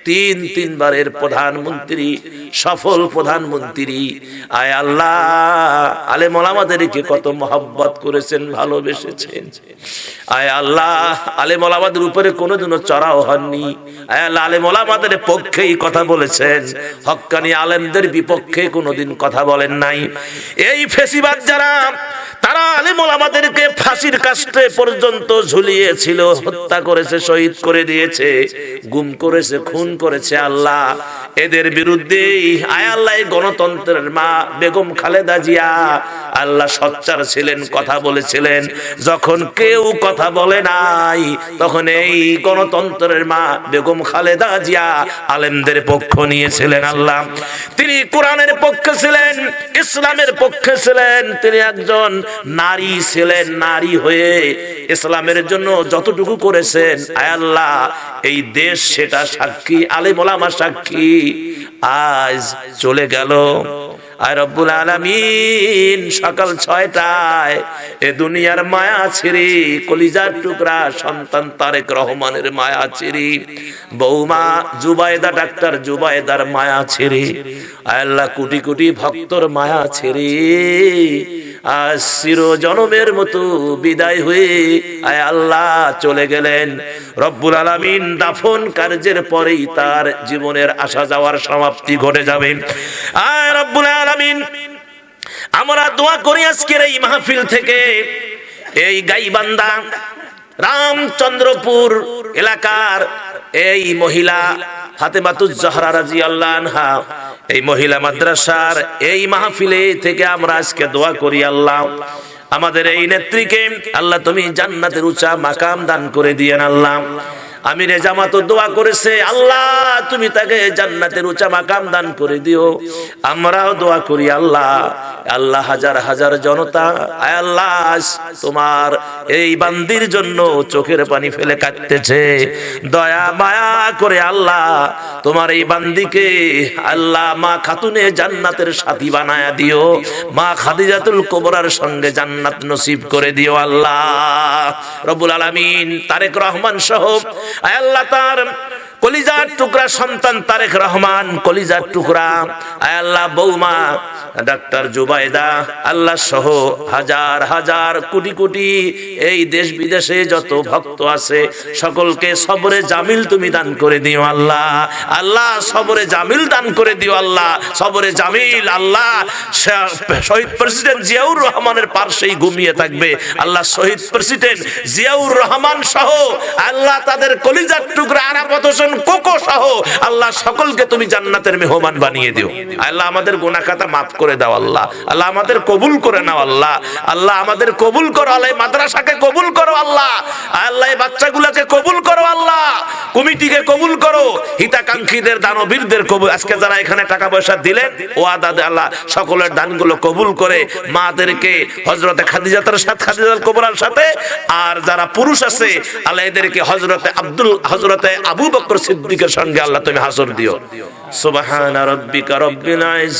তিনবারের প্রধানমন্ত্রী, সফল প্রধানমন্ত্রী। আয় আল্লাহ, আলেম ওলামাদেরকে কত মহব্বত করেছেন, ভালোবেসেছেন। আয় আল্লাহ, আলেম ওলামাদের উপরে কোনোদিনও চড়াও হননি। আয় আল্লাহ, আলেম ওলামাদের পক্ষেই কথা বলেছেন, হক্কানি আলেমদের বিপক্ষে কোনোদিন কথা বলেন নাই। এই ফেসিবাদ যারা, তারা আলেম ওলামাদেরকে ফাঁসির কাস্টে পর্যন্ত ঝুলিয়েছিল, হত্যা করেছে, শহীদ করে দিয়েছে, গুম করেছে, খুন করেছে। আল্লাহ, এদের বিরুদ্ধে আয় আল্লাহ, গণতন্ত্রের মা বেগম খালেদা জিয়া আল্লাহ সোচ্চার ছিলেন, কথা বলেছিলেন। যখন কেউ কথা বলে নাই, তখন এই গণতন্ত্রের মা বেগম খালেদা জিয়া আলেমদের পক্ষ নিয়েছিলেন। আল্লাহ, তিনি কোরআনের পক্ষে ছিলেন, ইসলামের পক্ষে ছিলেন। তিনি একজন নারী ছিলেন, নারী হয়ে ইসলামের জন্য যতটুকু করেছেন, আয় আল্লাহ, এই দেশ সেটা সাক্ষী, আলেম ওলামা সাক্ষী। আজ চলে গেল। আর রব্বুল আলামিন সকাল 6টায় এ দুনিয়ার মায়া ছেড়ে, কলিজার টুকরা সন্তান তারেক রহমানের মায়া ছেড়ে, বৌমা জুবাইদা, ডাক্তার জুবাইদার মায়া ছেড়ে, আয় আল্লাহ, কোটি কোটি ভক্তর মায়া ছেড়ে আজ চির জনমের মতো বিদায় হয়ে আয় আল্লাহ চলে গেলেন। রব্বুল আলামিন দাফন কার্যের পরেই তার জীবনের আসা যাওয়ার সমাপ্তি ঘটে যাবে। আয় রব্বুল আলামিন, আমরা দোয়া করি আজকের এই মাহফিল থেকে এই গাইবান্ধা রামচন্দ্রপুর এলাকার এই মহিলা ফাতেমাতুজ জাহরা রাদিয়াল্লাহু আনহা, এই মহিলা মাদ্রাসার এই মাহফিলে থেকে আমরা আজকে দোয়া করি, আল্লাহ আমাদের এই নেত্রীকে আল্লাহ তুমি জান্নাতের উঁচা মাকাম দান করে দিয়েন। আল্লাহ, আমিরে জামাত দোয়া করেছে, আল্লাহ তুমি তাকে জান্নাতের উঁচা মাকাম দান করে দিও। আমরাও দোয়া করি, আল্লাহ আল্লাহ হাজার হাজার জনতা আয় আল্লাহ তোমার এই বান্দির জন্য চোখের পানি ফেলে কাঁদতেছে, দয়া মায়া করে আল্লাহ তোমার এই বান্দিকে আল্লাহ মা খাতুনে জান্নাতের সাথী বানায়া দিও, মা খাদিজাতুল কুবরার সঙ্গে জান্নাত নসিব করে দিও। আল্লাহ রব্বুল আলামিন তারেক রহমান সহ আয় আল্লাহ তার কলিজার টুকরা সন্তান তারেক রহমান, কলিজার টুকরা আয় আল্লাহ বৌমা ডাক্তার জুবাইদা আল্লাহ সহ হাজার হাজার কোটি কোটি এই দেশ বিদেশে যত ভক্ত আছে সকলকে সবরে জামিল তুমি দান করে দিও। আল্লাহ আল্লাহ সবরে জামিল দান করে দিও। আল্লাহ সবরে জামিল। আল্লাহ শহীদ প্রেসিডেন্ট জিয়াউর রহমানের পাশেই ঘুমিয়ে থাকবে। আল্লাহ শহীদ প্রেসিডেন্ট জিয়াউর রহমান সহ আল্লাহ তাদের কলিজার টুকরা আরাফাত হোসেন কোকো সহ আল্লাহ সকলকে তুমি জান্নাতের মেহমান বানিয়ে দিও। আল্লাহ আমাদের গুনাহ খাতা মাফ করে দাও। আল্লাহ আল্লাহ আমাদের কবুল করে নাও। আল্লাহ আল্লাহ আমাদের কবুল করো। আল্লাহ মাদ্রাসাকে কবুল করো। আল্লাহ আল্লাহ বাচ্চাগুলোকে কবুল করো। আল্লাহ কমিটিকে কবুল করো। হিতাকাঙ্ক্ষীদের দানবীরদের কবুল। আজকে যারা এখানে টাকা পয়সা দিলেন ওয়াদা দে আল্লাহ সকলের দানগুলো কবুল করে মাদেরকে হযরতে খাদিজাতুর সাথে খাদিজাতুল কুবরার সাথে, আর যারা পুরুষ আছে আল্লাহ এদেরকে হযরতে আবু বকর সিদ্দিকের সঙ্গে আল্লাহ তুমি হাসর দিও। সুবহান রাব্বিকা রাব্বিল ইজ্জাতি